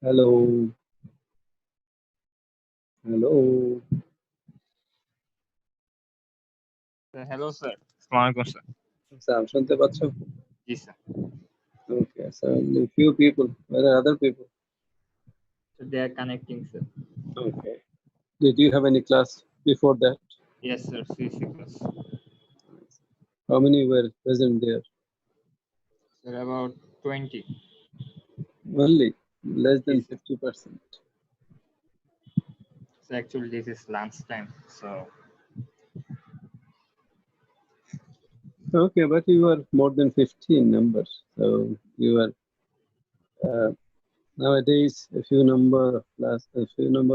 Hello, hello. Hello, sir. Assalamualaikum, sir. Sam, শুনতে পাচ্ছ? Yes, sir. Okay, so only few people. Where are other people? So they are connecting, sir. Okay. Did you have any class before that? Yes, sir. CC class. How many were present there? Sir, about 20. Only less than Yes, sir. 50%. So actually, this is lunch time. So Okay, but you were more than 15 numbers. So you are nowadays a few number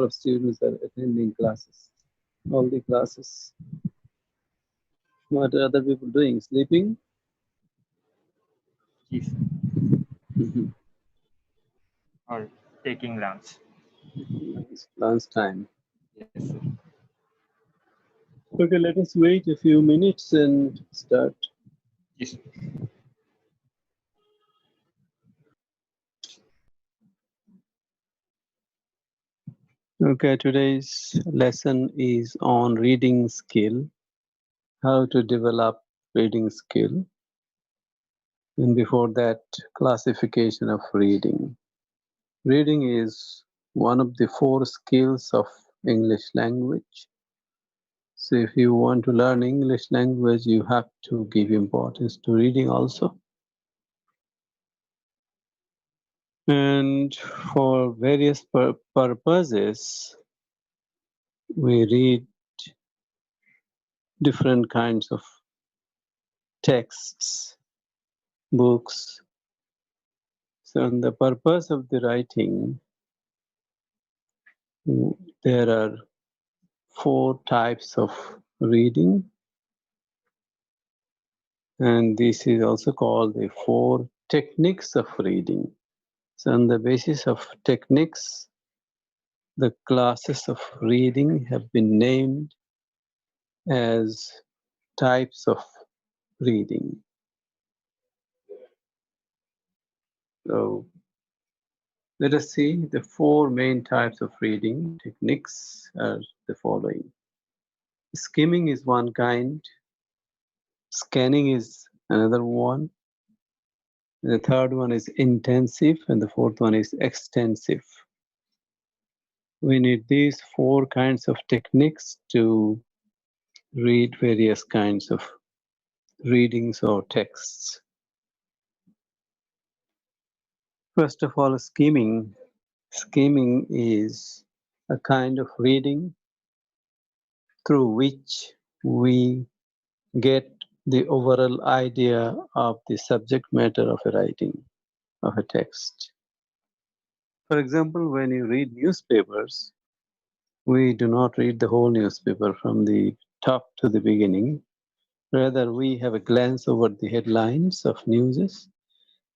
of students are attending classes. All the classes. What are other people doing? Sleeping? yes, sir. Mhm. Or taking lunch. Lunch time. Yes, sir. Okay, let us wait a few minutes and start. Yes, sir. Okay, today's lesson is on reading skill, how to develop reading skill, and before that, classification of reading. Reading is one of the four skills of English language. So if you want to learn English language, you have to give importance to reading also. And for various purposes, we read different kinds of texts, books. So, on the purpose of the writing, there are four types of reading, and this is also called the four techniques of reading. So, on the basis of techniques, the classes of reading have been named as types of reading. So, let us see the four main types of reading techniques are the following. Skimming is one kind, scanning is another one, the third one is intensive, and the fourth one is extensive. We need these four kinds of techniques to read various kinds of readings or texts. First of all, skimming. Skimming is a kind of reading through which we get the overall idea of the subject matter of a writing, of a text. For example, when you read newspapers, we do not read the whole newspaper from the top to the beginning. Rather, we have a glance over the headlines of news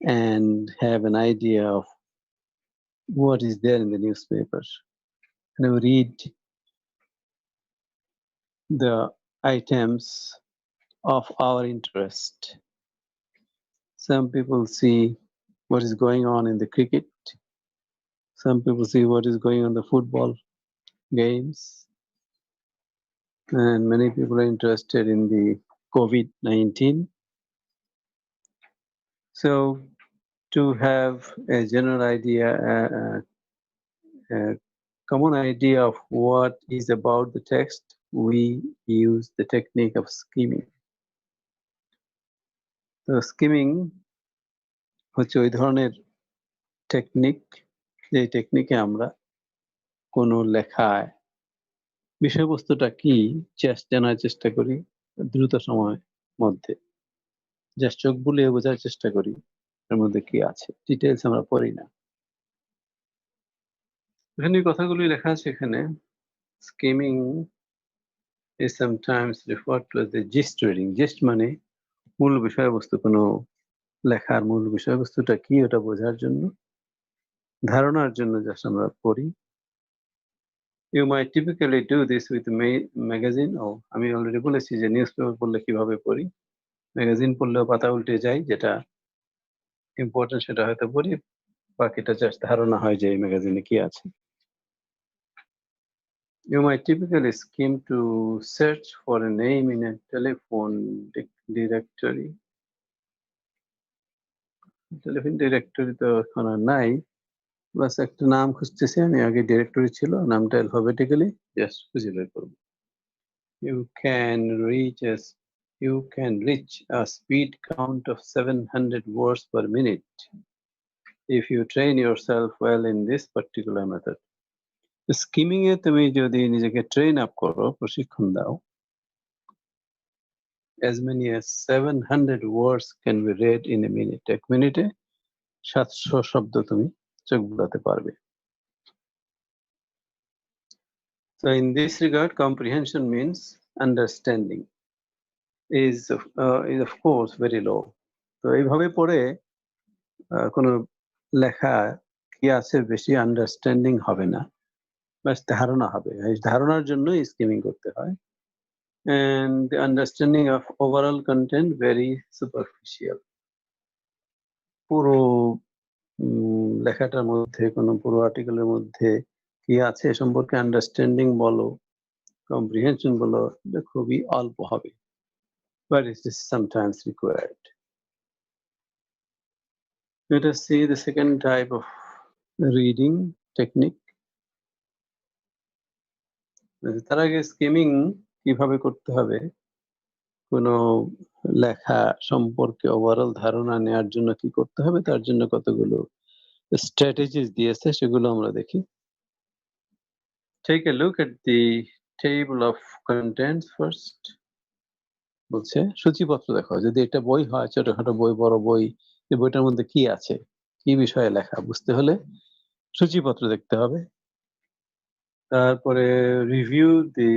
and have an idea of what is there in the newspaper. And we read the items of our interest. Some people see what is going on in the cricket. Some people see what is going on in the football games. And many people are interested in the COVID-19. So to have a general idea, a common idea of what is about the text, we use the technique of skimming. So skimming হচ্ছে ওই ধরনের technique, যে টেকনিকে আমরা কোনো লেখায় বিষয়বস্তুটা কি জানার চেষ্টা করি দ্রুত সময়ের মধ্যে, জাস্ট চোখ বুলিয়ে বোঝার চেষ্টা করি এর মধ্যে কি আছে, ডিটেলস আমরা পড়ি না। এখানে কথাগুলি লেখা আছে এখানে। Skimming is sometimes referred to as the gist reading. Gist মানে মূল বিষয়বস্তু, কোনো লেখার মূল বিষয়বস্তুটা কি ওটা বোঝার জন্য, ধারণার জন্য জাস্ট আমরা পড়ি। You might typically do this with magazine. আমি অলরেডি বলেছি যে নিউজ পেপার পড়লে কিভাবে পড়ি। ম্যাগাজিন পড়লেও পাতা উল্টে যাই, যেটা ইম্পর্টেন্ট সেটা হয়তো পড়ি, বাকিটা জাস্ট ধারণা হয় যে এই ম্যাগাজিনে কি আছে। You might typically skim to search for a name in a telephone directory. Telephone directory তো এখন আর নাই, বাস একটা নাম খুঁজতেছি আমি, আগে ডিরেক্টরি ছিল, নামটা অ্যালফাবেটিক্যালি জাস্ট খুঁজে বের করবো। You can reach a speed count of 700 words per minute if you train yourself well in this particular method. Skimming এ তুমি যদি নিজেকে ট্রেন আপ করো, প্রশিক্ষণ দাও, as many as 700 words can be read in a minute. এক মিনিটে 700 শব্দ তুমি চোখ বুলাতে পারবে। So in this regard, comprehension means understanding is of course very low. তো এইভাবে পড়ে কোনো লেখা কি আছে বেশি আন্ডারস্ট্যান্ডিং হবে না, বাস ধারণা হবে। এই ধারণার জন্য স্কিমিং করতে হয়। And the understanding of overall content very superficial. পুরো লেখাটার মধ্যে, কোনো পুরো আর্টিকেলের মধ্যে কি আছে সম্পর্কে আন্ডারস্ট্যান্ডিং বলো, কম্প্রিহেনশন বলো, এটা খুবই অল্প হবে, but it is sometimes required. Let us see the second type of reading technique. তার আগে স্কিমিং কিভাবে করতে হবে, কোনো লেখা সম্পর্কে ওভারঅল ধারণা নেওয়ার জন্য কি করতে হবে, তার জন্য কতগুলো স্ট্র্যাটেজিস দিয়েছে, সেগুলো আমরা দেখি। Take a look at the table of contents first. বলছে সূচিপত্র দেখো, যদি এটা বই হয়, ছোটখাটো বই, বড় বই, এই বইটার মধ্যে কি আছে, কি বিষয়ে লেখা বুঝতে হলে সূচিপত্র দেখতে হবে। তারপরে review the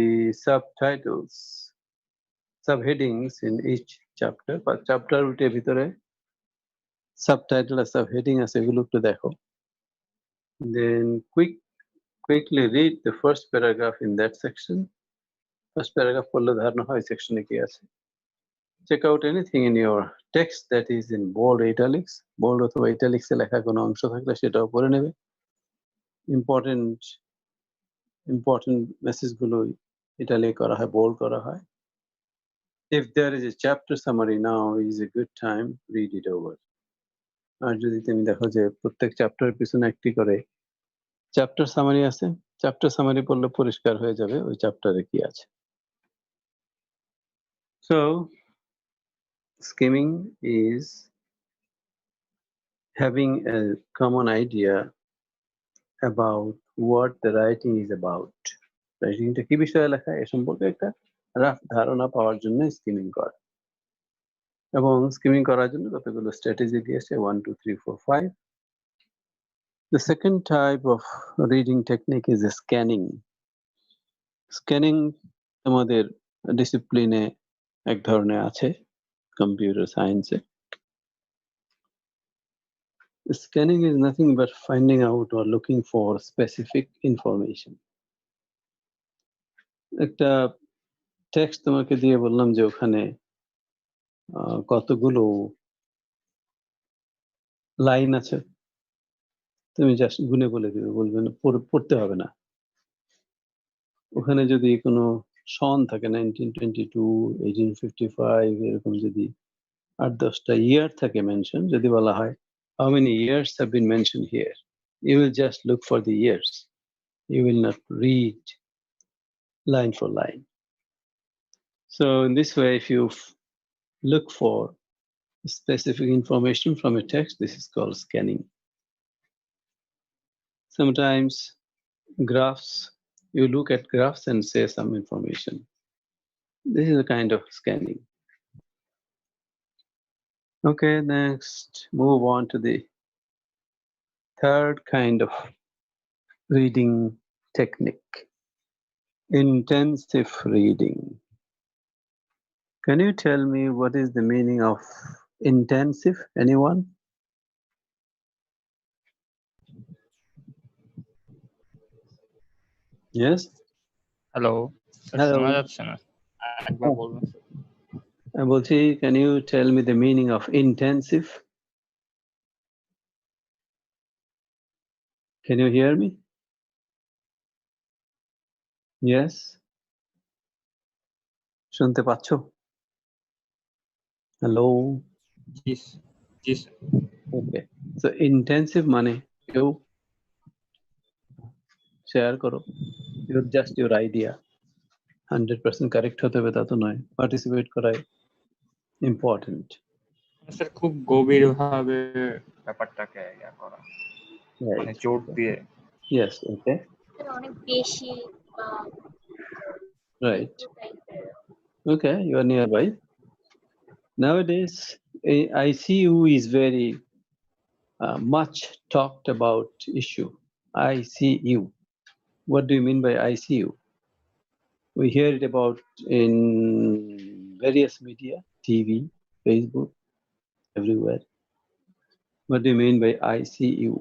subtitles, subheadings in each chapter, বা চ্যাপ্টার উল্টে ভিতরে সাবটাইটেল আর সাবহেডিং আছে, এগুলো একটু দেখো। দেন quickly read the first paragraph in that section. First paragraph পড়লে ধারণা হয় সেকশনে কি আছে। Check out anything in your text that is in bold italics. Bold অথবা italics এ লেখা কোনো অংশ থাকলে সেটাও পড়ে নেবে। Important মেসেজ গুলো ইটালিক করা হয়, বোল্ড করা হয়। If there is a chapter summary, now is a good time, read it over. আর যদি তুমি দেখো যে প্রত্যেক চ্যাপ্টারের পিছনে একটি করে চ্যাপ্টার সামারি আছে, চ্যাপ্টার সামারি পড়লে পরিষ্কার হয়ে যাবে ওই চ্যাপ্টারে কি আছে। So skimming is having a common idea about what the writing is about. রাইটিংটা কি বিষয়ে লেখা এ সম্পর্কে একটা রাফ ধারণা পাওয়ার জন্য স্কিমিং করা। এবং স্কিমিং করার জন্য কতগুলো স্ট্র্যাটেজি দিয়েছে, 1 2 3 4 5. The second type of reading technique is scanning. Scanning আমাদের ডিসিপ্লিনে এক ধরনের আছে, কম্পিউটার সায়েন্সে। Scanning is nothing but finding out or looking for specific information. একটা টেক্সট তোমাকে দিয়ে বললাম যে ওখানে কতগুলো লাইন আছে, তুমি জাস্ট গুনে বলে দিবে, বলবে না, পড়তে হবে না। ওখানে যদি কোনো সন থাকে 1922, 1855, এরকম যদি 8-10টা ইয়ার থাকে মেনশন, যদি বলা হয় how many years have been mentioned here, you will just look for the years, you will not read line for line. So in this way, if you look for specific information from a text, this is called scanning. Sometimes graphs, you look at graphs and say some information. This is a kind of scanning. Okay, next, move on to the third kind of reading technique, intensive reading. Can you tell me what is the meaning of intensive? Anyone? Yes? Hello, Hello. শোনা যাচ্ছে না, একবার বলুন। বলছি, can you tell me the meaning of intensive? Can you hear me? Yes? শুনতে পাচ্ছো? Hello? Yes. Yes. Okay. So intensive মানে কেউ share করো. You're just your idea. 100% correct হতে হবে তা তো নয়. Participate করাই important. স্যার খুব গভীরভাবে ব্যাপারটাকে ইয়া করা মানে Right. জোর দিয়ে Yes, okay. অনেক বেশি Right. Okay, you are nearby. Nowadays, ICU is very much talked about issue. ICU. What do you mean by ICU? We hear it about in various media, TV, Facebook, everywhere. What do you mean by ICU?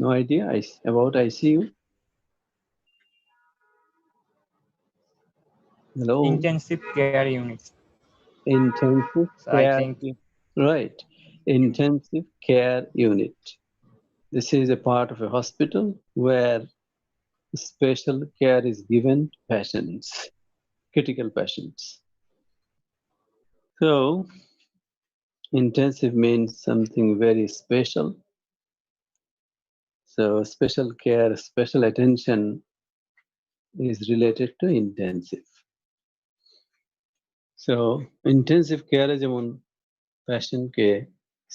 No idea about ICU? Hello? Intensive care unit Intensive I care. Think Right. Intensive care unit. This is a part of a hospital where special care is given to patients, critical patients. So, intensive means something very special. So, special care, special attention is related to intensive. So, intensive care is যেমন patient কে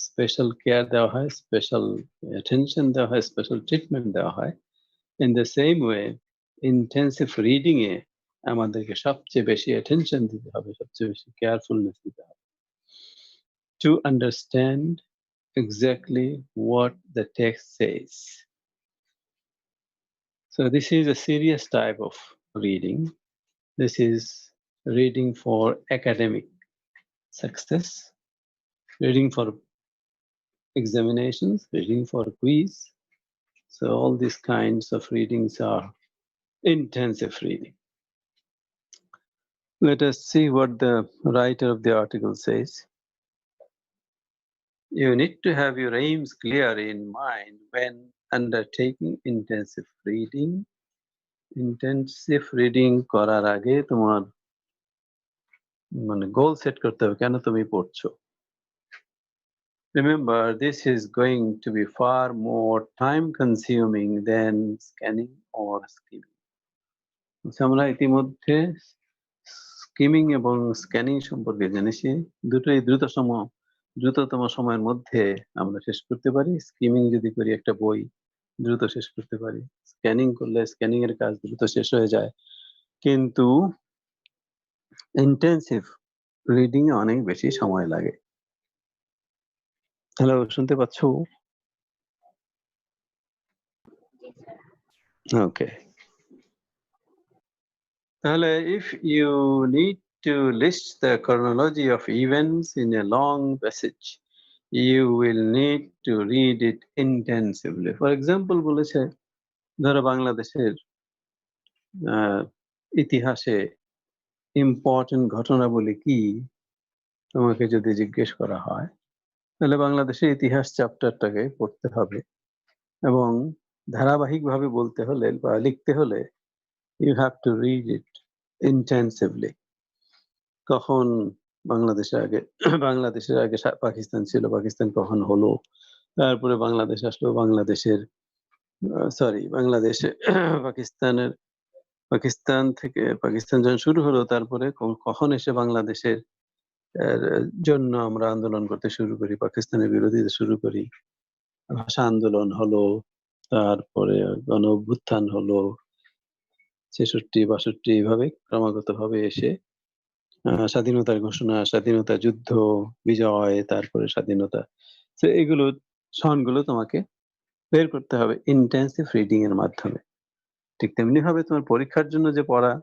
special care দেওয়া হয়, special attention দেওয়া হয়, special treatment দেওয়া হয়. In the same way, intensive reading এ আমাদেরকে সবচেয়ে বেশি attention দিতে হবে, সবচেয়ে বেশি carefulness দিতে হবে to understand exactly what the text says. So this is a serious type of reading. This is reading for academic success, reading for examinations, reading for quiz. So all these kinds of readings are intensive reading. Let us see what the writer of the article says. You need to have your aims clear in mind when undertaking intensive reading. Intensive reading করার আগে তোমার মানে goal set করতে হবে কেন তুমি পড়ছো. Remember, this is going to be far more time consuming than scanning or skimming. আমরা ইতিমধ্যে স্কিমিং এবং স্ক্যানিং সম্পর্কে জেনেছি. দুটোই দ্রুততম সময়ের মধ্যে আমরা শেষ করতে পারি. স্কিমিং যদি করি একটা বই দ্রুত শেষ করতে পারি, স্ক্যানিং করলে স্ক্যানিং এর কাজ দ্রুত শেষ হয়ে যায়, কিন্তু ইন্টেন্সিভ রিডিং এ অনেক বেশি সময় লাগে. হ্যালো, শুনতে পাচ্ছ? ওকে, তাহলে if you need to list the chronology of events in a long passage, you will need to read it intensively. For example, বলেছে ধরো বাংলাদেশের ইতিহাসে ইম্পর্টেন্ট ঘটনাবলী কি তোমাকে যদি জিজ্ঞেস করা হয়, তাহলে বাংলাদেশের ইতিহাস চ্যাপ্টারটাকে পড়তে হবে এবং ধারাবাহিকভাবে বলতে হলে বা লিখতে হলে you have to read it intensively. কখন বাংলাদেশের আগে পাকিস্তান ছিল, পাকিস্তান কখন হলো, তারপরে বাংলাদেশ আসলো, বাংলাদেশের বাংলাদেশে পাকিস্তান থেকে পাকিস্তান যখন শুরু হলো, তারপরে কখন এসে বাংলাদেশের জন্য আমরা আন্দোলন করতে শুরু করি, পাকিস্তানের বিরোধিতা শুরু করি, ভাষা আন্দোলন হলো, তারপরে গণ অভ্যুত্থান হলো ৬৬-৬২ এইভাবে ক্রমাগত ভাবে এসে স্বাধীনতার ঘোষণা, স্বাধীনতা যুদ্ধ, বিজয়, তারপরে স্বাধীনতা। তো এগুলো সনগুলো তোমাকে বের করতে হবে ইন্টেন্সিভ রিডিং এর মাধ্যমে। ঠিক তেমনি ভাবে তোমার পরীক্ষার জন্য যে পড়া,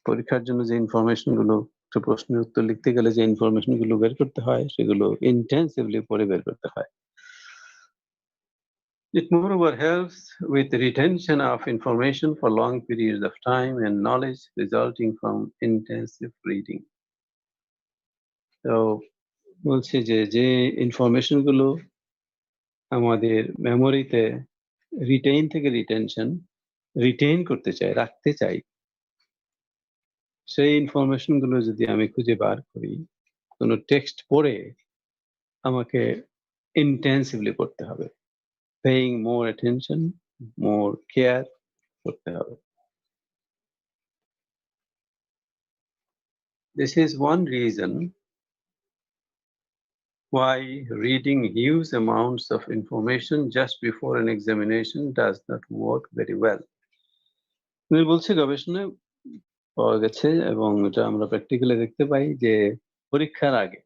পরীক্ষার জন্য যে ইনফরমেশন গুলো, একটা প্রশ্নের উত্তর লিখতে গেলে যে ইনফরমেশন গুলো বের করতে হয়, সেগুলো ইন্টেন্সিভলি পড়ে বের করতে হয়। It moreover helps with retention of information for long periods of time and knowledge resulting from intensive reading. তো বলছি যে ইনফরমেশন গুলো আমাদের মেমোরিতে রিটেইন থেকে রিটেনশন রিটেইন করতে চাই, রাখতে চাই, সেই ইনফরমেশন গুলো যদি আমি খুঁজে বার করি, কোনো টেক্সট পড়ে আমাকে ইন্টেন্সিভলি পড়তে হবে, পেইং মোর অ্যাটেনশন, মোর কেয়ার করতে হবে। This is one reason why reading huge amounts of information just before an examination does not work very well. আমি বলছি গবেষণায় পাওয়া গেছে এবং এটা আমরা প্র্যাকটিক্যালি দেখতে পাই যে পরীক্ষার আগে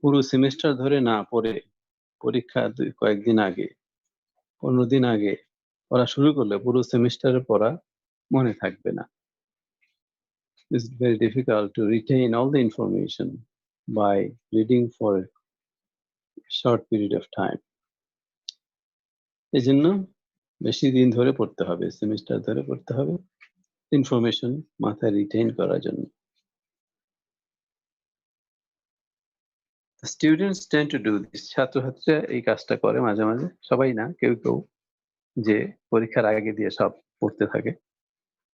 পুরো সেমিস্টার ধরে না পড়ে পরীক্ষার কয়েকদিন আগে 15 দিন আগে পড়া শুরু করলে পুরো সেমিস্টারের পড়া মনে থাকবে না। It's very difficult to retain all the information by reading for a short period of time. এজন্য বেশি দিন ধরে পড়তে হবে, সেমিস্টার ধরে পড়তে হবে ইনফরমেশন মাথায় রিটেইন করার জন্য। Students tend to do this. ছাত্রছাত্রীরা এই কাজটা করে মাঝে মাঝে, সবাই না, কেউ কেউ, যে পরীক্ষার আগে দিয়ে সব পড়তে থাকে,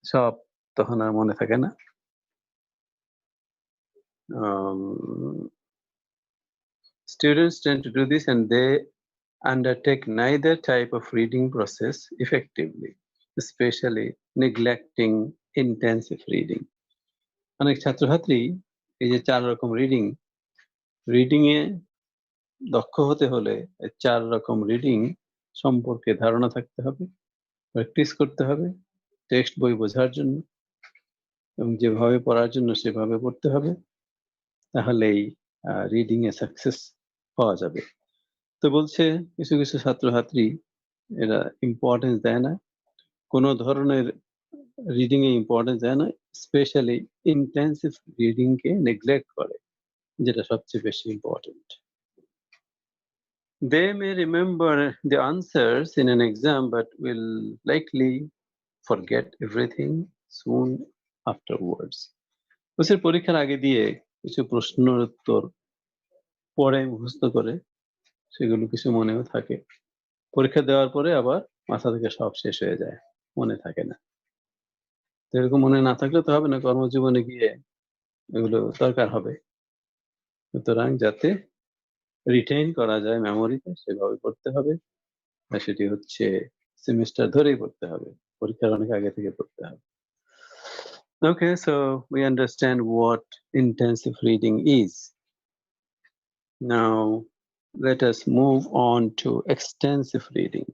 সব তখন আর মনে থাকে না। Students tend to do this and they undertake neither type of reading process effectively, especially neglecting intensive reading. অনেক ছাত্রছাত্রী এই যে 4 রকম রিডিং এ দক্ষ হতে হলে 4 রকম রিডিং সম্পর্কে ধারণা থাকতে হবে, প্র্যাকটিস করতে হবে, টেক্সট বই বোঝার জন্য এবং যেভাবে পড়ার জন্য সেভাবে পড়তে হবে, তাহলেই রিডিং এ সাকসেস পাওয়া যাবে। তো বলছে কিছু কিছু ছাত্রছাত্রী এরা ইম্পর্টেন্স দেয় না, কোনো ধরনের রিডিং এ ইম্পর্টেন্স দেয় না, স্পেশালি ইন্টেন্সিভ রিডিং কে নেগলেক্ট করে, যেটা সবচেয়ে বেশি important. They may remember the answers in an exam but will likely forget everything soon afterwards. বছর পরীক্ষার আগে দিয়ে কিছু প্রশ্নের উত্তর পড়ে মুখস্থ করে, সেগুলো কিছু মনেও থাকে, পরীক্ষা দেওয়ার পরে আবার মাথা থেকে সব শেষ হয়ে যায়, মনে থাকে না। তো এরকম মনে না থাকলে তো হবে না, কর্মজীবনে গিয়ে এগুলো দরকার হবে। সুতরাং যাতে রিটেইন করা যায় মেমোরিতে সেভাবে পড়তে হবে, আর সেটি হচ্ছে সেমিস্টার ধরেই পড়তে হবে, পরীক্ষার অনেক আগে থেকে পড়তে হবে। Okay, so we understand what intensive reading is. Now let us move on to extensive reading.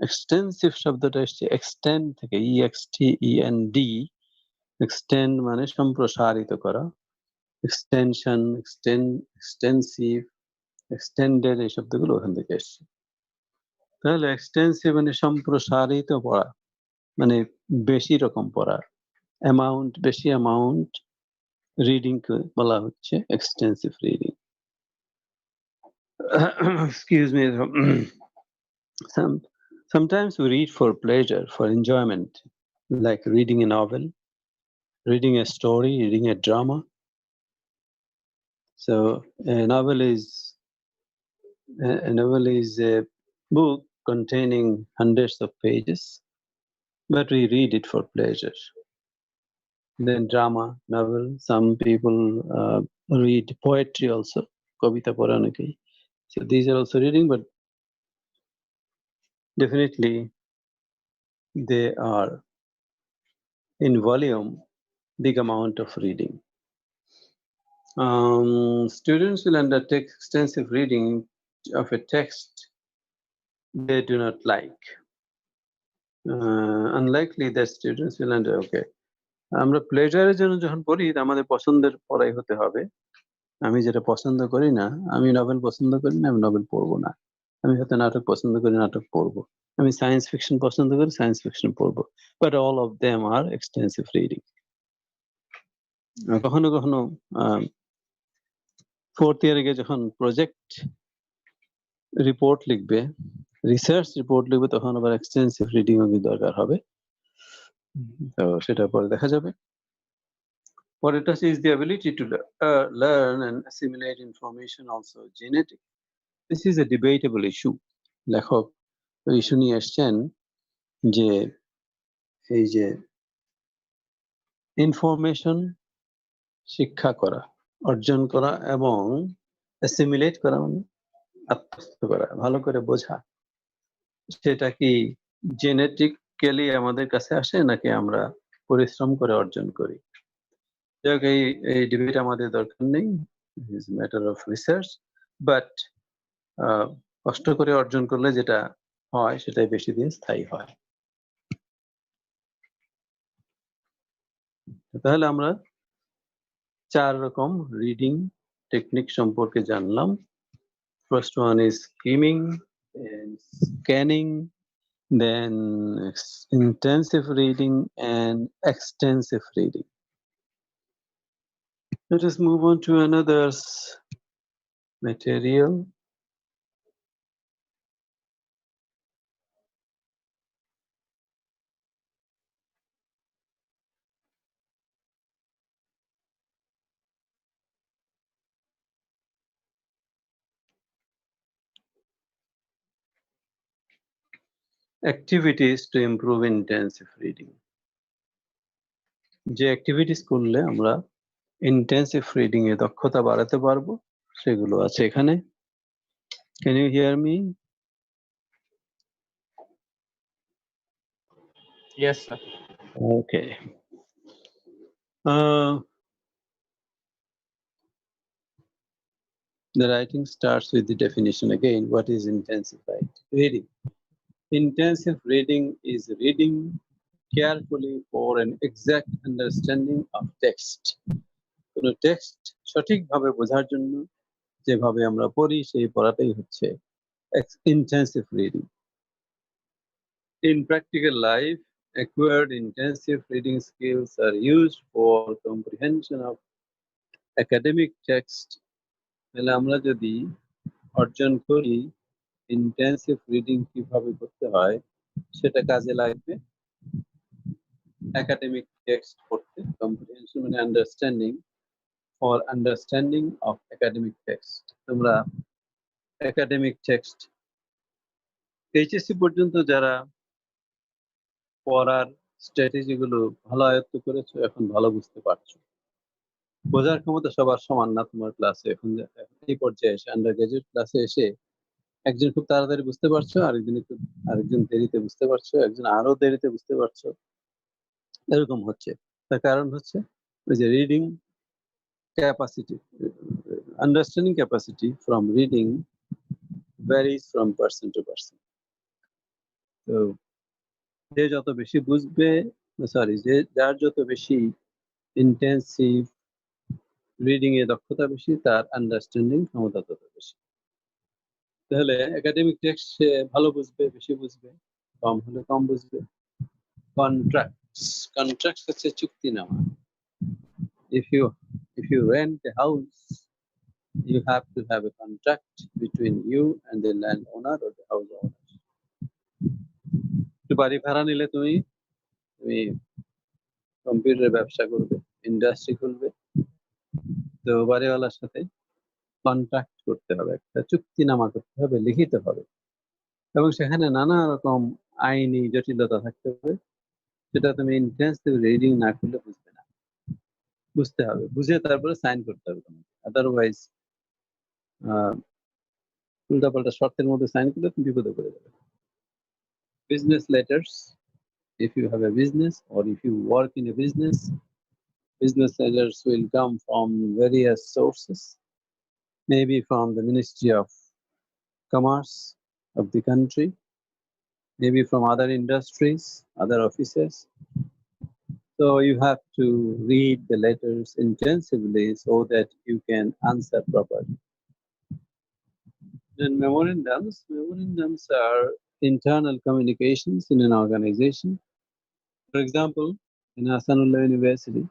Extensive শব্দটা এসছে extend থেকে, EXTEND। extend মানে সম্প্রসারিত করা, extension, extensive, extended, এই শব্দগুলো ওখান থেকে এসছে। তাহলে এক্সটেন্সিভ মানে সম্প্রসারিত পড়া, মানে বেশি রকম পড়া, অ্যামাউন্ট, বেশি অ্যামাউন্ট রিডিং কে বলা হচ্ছে extensive reading. Excuse me. Sometimes we read for pleasure, for enjoyment, like reading a novel, reading a story, reading a drama. So a novel is a book containing hundreds of pages, but we read it for pleasure. Then drama, novel, some people read poetry also, kavita পড়ে অনেকেই। So these are also reading, but definitely they are in volume big amount of reading. Students will undertake extensive reading of a text they do not like. Unlikely that students will okay, আমরা প্লেজারের জন্য যখন পড়ি আমাদের পছন্দের পড়াই হতে হবে। আমি যেটা পছন্দ করি না, আমি নভেল পছন্দ করি না, আমি নভেল পড়বো না। আমি হয়তো নাটক পছন্দ করি, নাটক পড়বো। আমি সায়েন্স ফিকশন পছন্দ করি, সায়েন্স ফিকশন পড়বো। But all of them are extensive reading. কখনো কখনো ফোর্থ ইয়ারে গিয়ে যখন প্রজেক্ট রিপোর্ট লিখবে, রিসার্চ রিপোর্ট লিখবে, তখন আবার এক্সটেন্সিভ রিডিং এর দরকার হবে। তো সেটা পরে দেখা যাবে। What it does is the ability to learn and assimilate information, also genetic. This is a debatable issue. লেখক ইস্যু নিয়ে এসছেন যে এই যে ইনফরমেশন শিক্ষা করা, অর্জন করা এবং অ্যাসিমিলেট করা মানে আত্মস্থ করা, ভালো করে বোঝা, সেটা কি জেনেটিক্যালি আমাদের কাছে আসে নাকি আমরা পরিশ্রম করে অর্জন করি? এই ডিবেট আমাদের দরকার নেই, is matter of research, but কষ্ট করে অর্জন করলে যেটা হয় সেটাই বেশি দিন স্থায়ী হয়। তাহলে আমরা 4 রকম রিডিং টেকনিক সম্পর্কে জানলাম। First one is skimming and scanning, then intensive reading and extensive reading. Let us move on to another material. Activities to improve intensive reading. যে অ্যাক্টিভিটিস করলে আমরা ইন্টেন্সিভ রিডিং এ দক্ষতা বাড়াতে পারবো সেগুলো আছে এখানে। Can you hear me? Yes, sir. Okay. The writing starts with the definition again. What is intensified reading? Intensive reading is reading carefully for an exact understanding of text. কোনো text সঠিকভাবে বোঝার জন্য যেভাবে আমরা পড়ি সেই পড়াটাই হচ্ছে intensive reading. In practical life, acquired intensive reading skills are used for comprehension of academic text. তাহলে আমরা যদি অর্জন করি ইন্টেন্সিভ রিডিং কিভাবে করতে হয় সেটা কাজে লাগবে একাডেমিক টেক্সট পড়তে, কম্প্রিহেনশন মানে understanding, for understanding of academic text. তোমরা একাডেমিক টেক্সট এইচএসসি পর্যন্ত যারা পড়ার স্ট্র্যাটেজি গুলো ভালো আয়ত্ত করেছো, এখন ভালো বুঝতে পারছো। বোঝার ক্ষমতা সবার সমান না তোমার ক্লাসে। এখন এই পর্যায়ে এসে আন্ডার গ্রাজুয়েট ক্লাসে এসে একজন খুব তাড়াতাড়ি বুঝতে পারছো, আরেকজন দেরিতে বুঝতে পারছো, একজন আরো দেরিতে বুঝতে পারছো, এরকম হচ্ছে। তার কারণ হচ্ছে ওই যে reading capacity, understanding capacity from reading varies from person to person. তো যে যত বেশি বুঝবে, যার যত বেশি ইন্টেন্সিভ রিডিং এ দক্ষতা বেশি, তার আন্ডারস্ট্যান্ডিং ক্ষমতা তত বেশি। তাহলে একাডেমিক টেক্সট সে ভালো বুঝবে, বেশি বুঝবে, কম হলে কম বুঝবে। কন্ট্রাক্টস হচ্ছে চুক্তিনামা। if you rent a house, you have to have a contract between you and the landowner or the house owner. একটু বাড়ি ভাড়া নিলে তুমি কম্পিউটারের ব্যবসা করবে, ইন্ডাস্ট্রি খুলবে, তো বাড়িওয়ালার সাথে কন্ট্রাক্ট করতে হবে, একটা চুক্তিনামা করতে হবে, লিখিত হবে, এবং সেখানে নানা রকম আইনি জটিলতা থাকতে হবে। সেটা তুমি ইন্টেন্সিভ রিডিং না করলে বুঝবে না। বুঝতে হবে, বুঝে তারপরে সাইন করতে হবে তোমাকে। আদারওয়াইজ উল্টাপাল্টা শর্তের মধ্যে সাইন করলে তুমি বিপদে পড়ে যাবে। Business letters, if you have a business or if you work in a business letters will come from various sources, maybe from the Ministry of Commerce of the country, maybe from other industries, other offices. So you have to read the letters intensively so that you can answer properly. Then memorandums are internal communications in an organization. For example, in Ahsanullah University,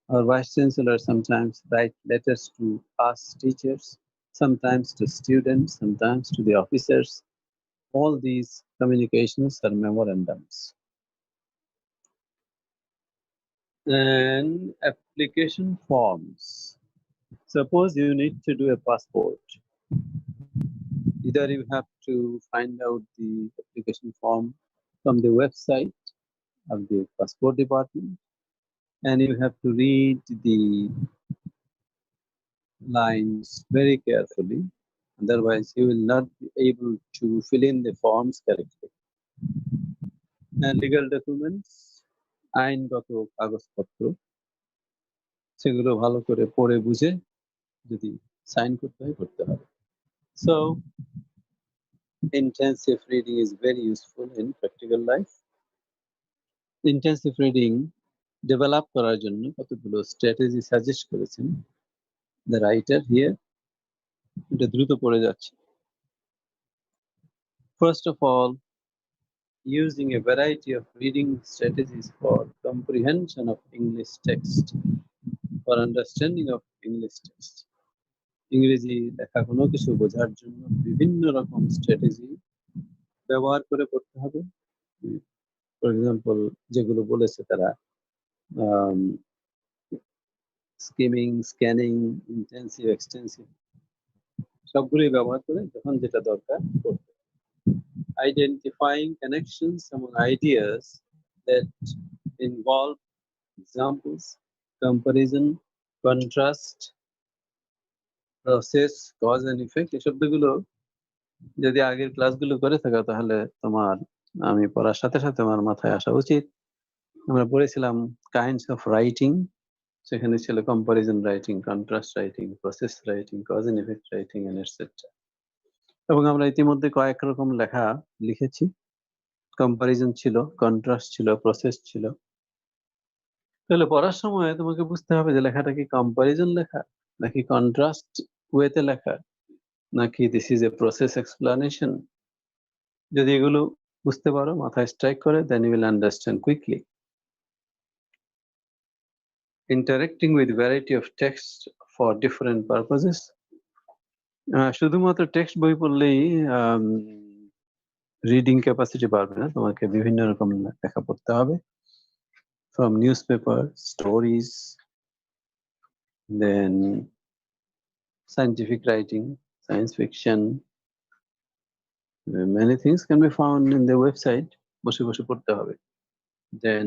our vice chancellor sometimes write letters to us teachers, sometimes to students, sometimes to the officers. All these communications are memorandums. And application forms. Suppose you need to do a passport. Either you have to find out the application form from the website of the passport department, and you have to read the lines very carefully. Otherwise, you will not be able to fill in the forms correctly. And legal documents, আইনগত কাগজপত্র, সেগুলো ভালো করে পড়ে বুঝে যদি sign করতে হয় করতে হবে. So intensive reading is very useful in practical life. Intensive reading develop করার জন্য কতগুলো স্ট্র্যাটেজি সাজেস্ট করেছেন the writer here. এটা দ্রুত পড়ে যাচ্ছে. First of all, using a variety of reading strategies for comprehension of English text, for understanding of English text. ইংরেজি লেখা কোনো কিছু বোঝার জন্য বিভিন্ন রকম স্ট্র্যাটেজি ব্যবহার করে পড়তে হবে. ফর এক্সাম্পল যেগুলো বলেছে তারা স্কিমিং, স্ক্যানিং, ইন্টেন্সিভ, এক্সটেন্সিভ সবগুলোই ব্যবহার করে যখন যেটা দরকার করতে. Identifying connections among ideas that involve examples, comparison, contrast, process, cause and effect, এই শব্দগুলো যদি আগের ক্লাসগুলো করে থাকো তাহলে তোমার আমি পড়ার সাথে সাথে তোমার মাথায় আসা উচিত. আমরা পড়েছিলাম কাইন্ডস অফ রাইটিং, সেখানে ছিল comparison writing, contrast writing, process writing, cause and effect writing and etcetera. এবং আমরা ইতিমধ্যে কয়েক রকম লেখা লিখেছি. কম্পারিজন ছিল, কন্ট্রাস্ট ছিল, প্রসেস ছিল. তাহলে পড়ার সময় তোমাকে বুঝতে হবে যে লেখাটা কি কম্পারিজন লেখা, নাকি কন্ট্রাস্ট ওয়েতে লেখা, নাকি this is a process explanation. যদি এগুলো বুঝতে পারো, মাথায় স্ট্রাইক করে, then you will understand quickly. Interacting with variety of text for different purposes. শুধুমাত্র টেক্সট বই পড়লেই রিডিং ক্যাপাসিটি বাড়বে না, তোমাকে বিভিন্ন রকম লেখা পড়তে হবে. From newspaper, stories, then scientific writing, science fiction, many things can be found in the website. বসে বসে পড়তে হবে. Then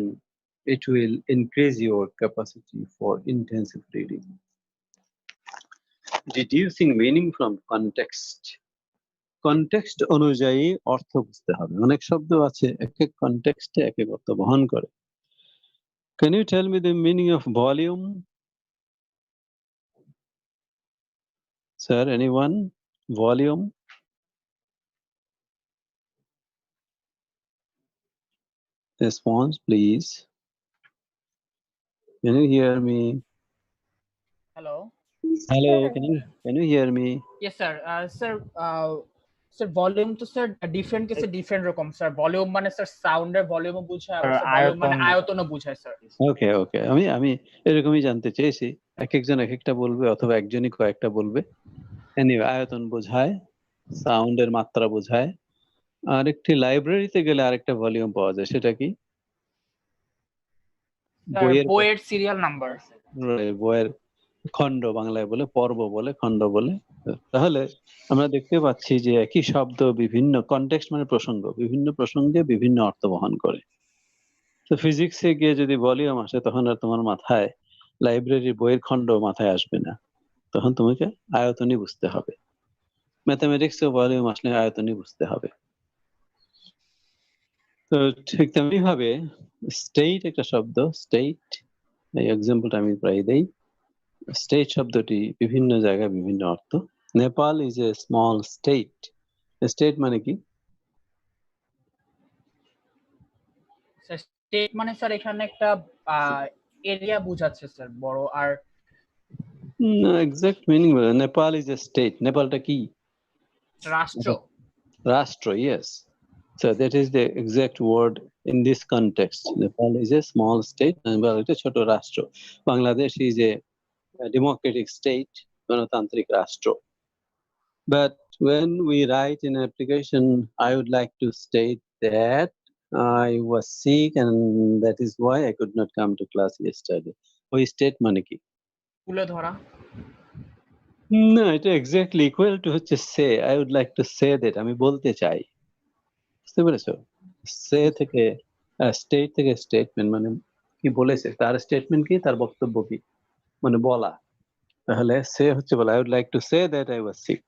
it will increase your capacity for intensive reading. Deducing meaning from context. Context অনুযায়ী অর্থ বুঝতে হবে. অনেক শব্দ আছে এক এক কনটেক্সটে এক এক অর্থ বহন করে. Can you tell me the meaning of volume? Sir, anyone? Volume? Response, please. Can you hear me? Hello. Hello, can you hear me? Yes, sir. Sir, volume to sir different কিছু different রকম sir. Volume মানে sir সাউন্ডের ভলিউমও বোঝায়, আর volume মানে আয়তনও বোঝায় sir. ওকে ওকে, আমি এরকমই জানতে চেয়েছি. এক একজন এক একটা বলবে অথবা একজনই কয়েকটা বলবে. এনিওয়ে, আয়তন বোঝায়, সাউন্ডের মাত্রা বোঝায়. আর একটি লাইব্রেরিতে গেলে আরেকটা ভলিউম পাওয়া যায়, সেটা কি? বইয়ের সিরিয়াল নাম্বার. বইয়ের খণ্ড, বাংলায় বলে পর্ব বলে, খণ্ড বলে. তাহলে আমরা দেখতে পাচ্ছি যে একই শব্দ বিভিন্ন কনটেক্সট মানে প্রসঙ্গ, বিভিন্ন প্রসঙ্গে বিভিন্ন অর্থ বহন করে. তো ফিজিক্সে গিয়ে যদি ভলিউম আসে তখন আর তোমার মাথায় লাইব্রেরির বইয়ের খণ্ড মাথায় আসবে না, তখন তোমাকে আয়তনই বুঝতে হবে. ম্যাথমেটিক্সে ভলিউম আসলে আয়তনই বুঝতে হবে. তো ঠিক তেমনি ভাবে স্টেট একটা শব্দ, স্টেট, এই এক্সাম্পলটা আমি প্রায় দেই. স্টেট শব্দটি বিভিন্ন জায়গায় বিভিন্ন অর্থ. Nepal is a small state. State মানে কি? স্টেট মানে স্যার এখানে একটা এরিয়া বোঝাচ্ছে স্যার, বড়. আর এক্সাক্ট মিনিং বলে, নেপাল ইজ এ স্টেট. নেপালটা কি? রাষ্ট্র. রাষ্ট্র, yes. So that is the exact word in this context. Nepal is a small state. Nepal is a ছোট রাষ্ট্র. Bangladesh is a democratic state, গণতান্ত্রিক রাষ্ট্র. But when we write in application, I would like to state that I was sick and that is why I could not come to class yesterday. ওই state মানে কি? তুলে ধরা. না, এটা exactly equal to হচ্ছে say. I would like to say that, আমি বলতে চাই। বুঝতে পেরেছো? সে থেকে স্টেট থেকে স্টেটমেন্ট, মানে কি বলেছে, তার স্টেটমেন্ট কি, তার বক্তব্য কি, মানে বলা। তাহলে সে হচ্ছে বলা, I would like to say that I was sick.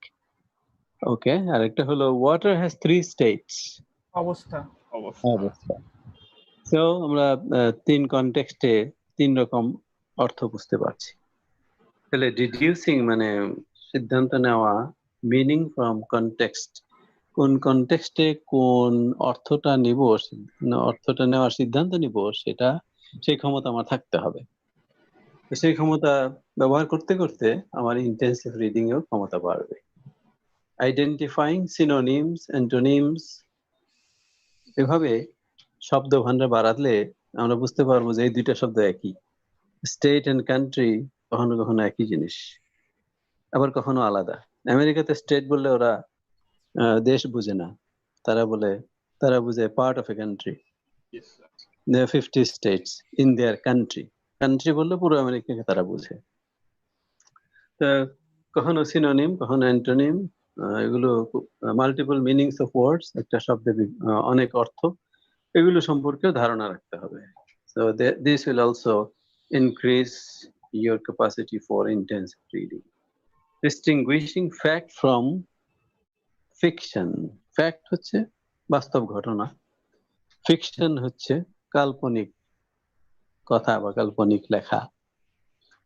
Okay, আর একটা হলো ওয়াটার হ্যাজ 3 স্টেটস, অবস্থা। অবস্থা। সো আমরা 3 কনটেক্সটে 3 রকম অর্থ বুঝতে পারছি। তাহলে ডিডিউসিং মানে সিদ্ধান্ত নেওয়া, মিনিং ফ্রম কনটেক্সট, কোন কনটেক্সটে কোন অর্থটা নিব, অর্থটা নেওয়ার সিদ্ধান্ত নিব, সেটা সেই ক্ষমতা আমার থাকতে হবে। তো সেই ক্ষমতা ব্যবহার করতে করতে আমার ইন্টেন্সিভ রিডিং এও ক্ষমতা বাড়বে। আইডেন্টিফাইং সিনোনিমস, অ্যান্টোনিমস, এভাবে শব্দ ভান্ডার বাড়ালে আমরা বুঝতে পারবো যে এই দুইটা শব্দ একই। স্টেট অ্যান্ড কান্ট্রি কখনো কখনো একই জিনিস, আবার কখনো আলাদা। আমেরিকাতে স্টেট বললে ওরা দেশ বুঝে না, তারা বুঝে part of a country. There are 50 states in their country. Country বললে পুরো আমেরিকাকে তারা বুঝে। তো কখনো সিনোনিম, কখনো অ্যান্টোনিম, এগুলো মাল্টিপল মিনিংস অফ ওয়ার্ডস, একটা শব্দে অনেক অর্থ, এগুলো সম্পর্কেও ধারণা রাখতে হবে। So this will also increase your capacity for intensive reading. Distinguishing fact from fiction. Fact হচ্ছে বাস্তব ঘটনা, ফিকশন হচ্ছে কাল্পনিক কথা বা কাল্পনিক লেখা,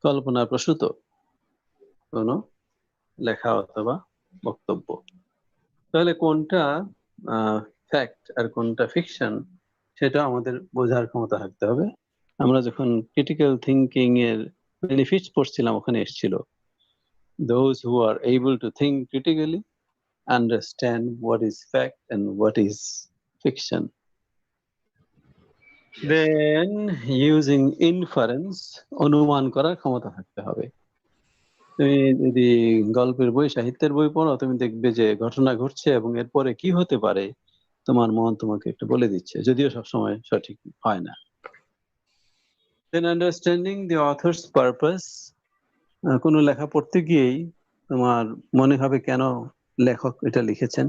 কল্পনা প্রসূত কোনো লেখা অথবা বক্তব্য। তাহলে কোনটা ফ্যাক্ট আর কোনটা ফিকশন, সেটা আমাদের বোঝার ক্ষমতা থাকতে হবে। আমরা যখন ক্রিটিক্যাল থিঙ্কিং এর বেনিফিটস পড়ছিলাম, ওখানে এসেছিল those who are able to think critically understand what is fact and what is fiction. Then using inference, অনুমান করার ক্ষমতা থাকতে হবে। তুমি যদি গল্পের বই, সাহিত্যের বই পড়ো, তুমি দেখবে যে ঘটনা ঘটছে এবং এরপরে কি হতে পারে তোমার মন তোমাকে একটু বলে দিচ্ছে, যদিও সবসময় সঠিক হয় না। Then understanding the author's purpose, কোনো লেখা পড়তে গিয়েই তোমার মনে হবে কেন লেখক এটা লিখেছেন।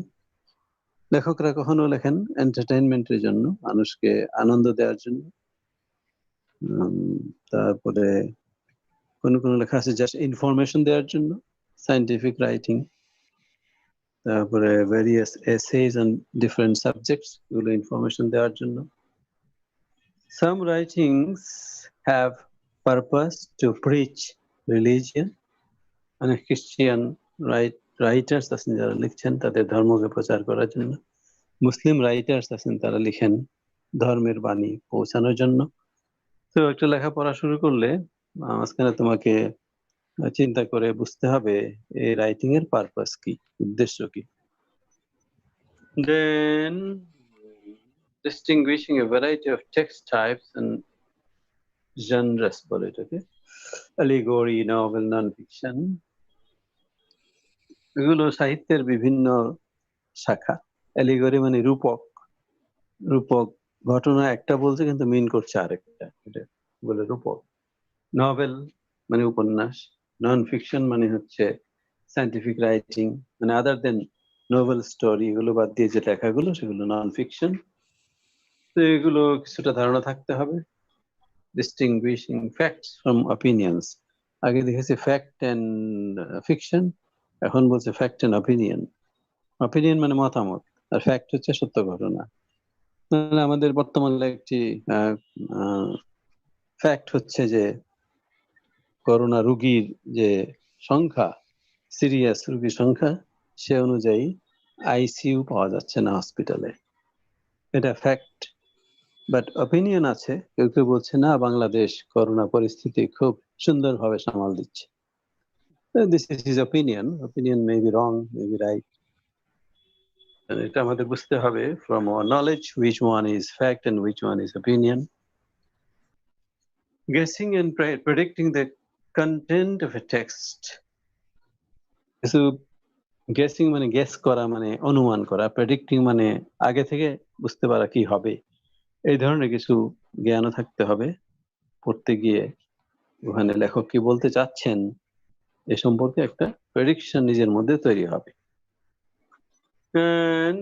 লেখকরা কখনো লেখেন এন্টারটেইনমেন্টের জন্য, মানুষকে আনন্দ দেওয়ার জন্য। তারপরে কোনো লেখা আছে জাস্ট ইনফরমেশন দেওয়ার জন্য, সায়েন্টিফিক রাইটিং। তারপরে various essays on different subjects, এগুলো ইনফরমেশন দেওয়ার জন্য। Some writings have purpose to preach religion, মানে খ্রিস্টিয়ান রাইটার্স আছেন যারা লিখছেন তাদের ধর্মকে প্রচার করার জন্য। মুসলিম রাইটার্স আছেন, তারা লিখেন ধর্মের বাণী পৌঁছানোর জন্য। তো একটা লেখা পড়া শুরু করলে মাঝখানে তোমাকে চিন্তা করে বুঝতে হবে এই রাইটিং এর পারপাস কি, উদ্দেশ্য কি। Then distinguishing a variety of text types and genres, বলে এটাকে, allegory, novel, non-fiction, এগুলো সাহিত্যের বিভিন্ন শাখা। অ্যালিগরি মানে রূপক, রূপক ঘটনা একটা বলছে কিন্তু মিন করছে আরেকটা, এটা বলে রূপক। নভেল মানে উপন্যাস, নন ফিকশন মানে হচ্ছে সায়েন্টিফিক রাইটিং, মানে আদার দেন নোভেল স্টোরি, এগুলো বাদ দিয়ে যে লেখাগুলো সেগুলো নন ফিকশন। তো এগুলো কিছুটা ধারণা থাকতে হবে। ডিস্টিংগুইশিং ফ্যাক্টস ফ্রম অপিনিয়ন্স, আগে দেখেছি ফ্যাক্ট অ্যান্ড ফিকশন, এখন বলছে ফ্যাক্ট অ্যান্ড অপিনিয়ন। অপিনিয়ন মানে মতামত, আর ফ্যাক্ট হচ্ছে সত্য ঘটনা। মানে আমাদের বর্তমানে একটি ফ্যাক্ট হচ্ছে যে করোনা রোগীর যে সংখ্যা, সিরিয়াস রোগীর সংখ্যা, সে অনুযায়ী আইসিইউ পাওয়া যাচ্ছে না হসপিটালে, এটা ফ্যাক্ট। বাট অপিনিয়ন আছে, কেউ কেউ বলছে না বাংলাদেশ করোনা পরিস্থিতি খুব সুন্দরভাবে সামাল দিচ্ছে। This is his opinion, opinion may be wrong, may be right. এটা আমাদের বুঝতে হবে from our knowledge which one is fact and which one is opinion. Guessing and predicting the content of a text. কিছু guessing মানে guess করা, মানে অনুমান করা, প্রেডিক্টিং মানে আগে থেকে বুঝতে পারা কি হবে। এই ধরনের কিছু জ্ঞানও থাকতে হবে পড়তে গিয়ে, ওখানে লেখক কি বলতে চাচ্ছেন এ সম্পর্কে একটা প্রেডিকশন নিজের মধ্যে তৈরি হবে। And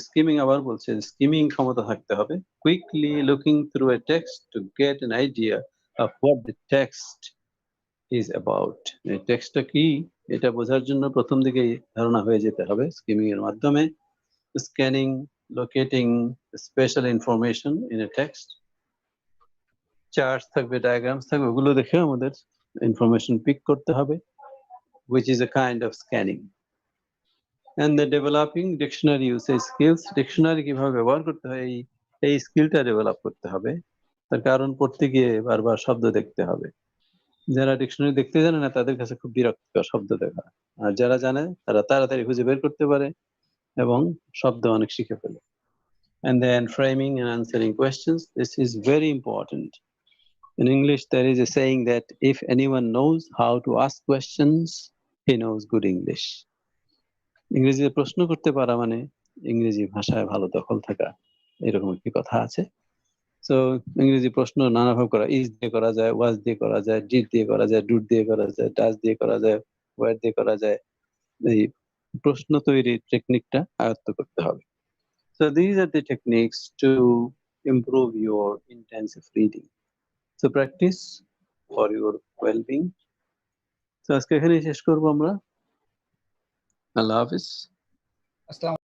scheming আবার বলছে স্কিমিং ক্ষমতা থাকতে হবে, quickly looking through a text to get an idea of what the text is about. এই টেক্সটটা কি এটা বোঝার জন্য প্রথম দিকেই ধারণা হয়ে যেতে হবে স্কিমিং এর মাধ্যমে। Scanning, locating special information in a text, charts থাকবে, ডায়াগ্রামস থাকবে, ওগুলো দেখে আমাদের ইনফরমেশন পিক করতে হবে, which is a kind of scanning. And the developing dictionary usage skills, dictionary কিভাবে ব্যবহার করতে হয় এই স্কিলটা ডেভেলপ করতে হবে। তার কারণ পড়তে গিয়ে বারবার শব্দ দেখতে হবে। যারা ডিকশনারি দেখতে জানে না তাদের কাছে খুব বিরক্তিকর শব্দ দেখা, আর যারা জানে তারা তাড়াতাড়ি খুঁজে বের করতে পারে এবং শব্দ অনেক শিখে ফেলে। And then framing and answering questions, this is very important. In English there is a saying that if anyone knows how to ask questions, he knows good English. ইংরেজিতে প্রশ্ন করতে পারা মানে ইংরেজি ভাষায় ভালো দখল থাকা, এরকম একটি কথা আছে। সো ইংরেজি প্রশ্ন নানাভাবে করা, ইজ দিয়ে করা যায়, ওয়াজ দিয়ে করা যায়, ডিড দিয়ে করা যায়, ডুড দিয়ে করা যায়, ডাজ দিয়ে করা যায়, ওয়ার দিয়ে করা যায়। এই প্রশ্ন তৈরির টেকনিকটা আয়ত্ত করতে হবে। So this are the techniques to improve your intensive reading. So practice for your wellbeing. তো আজকে এখানেই শেষ করবো আমরা। আল্লাহ হাফিজ। আসসালামু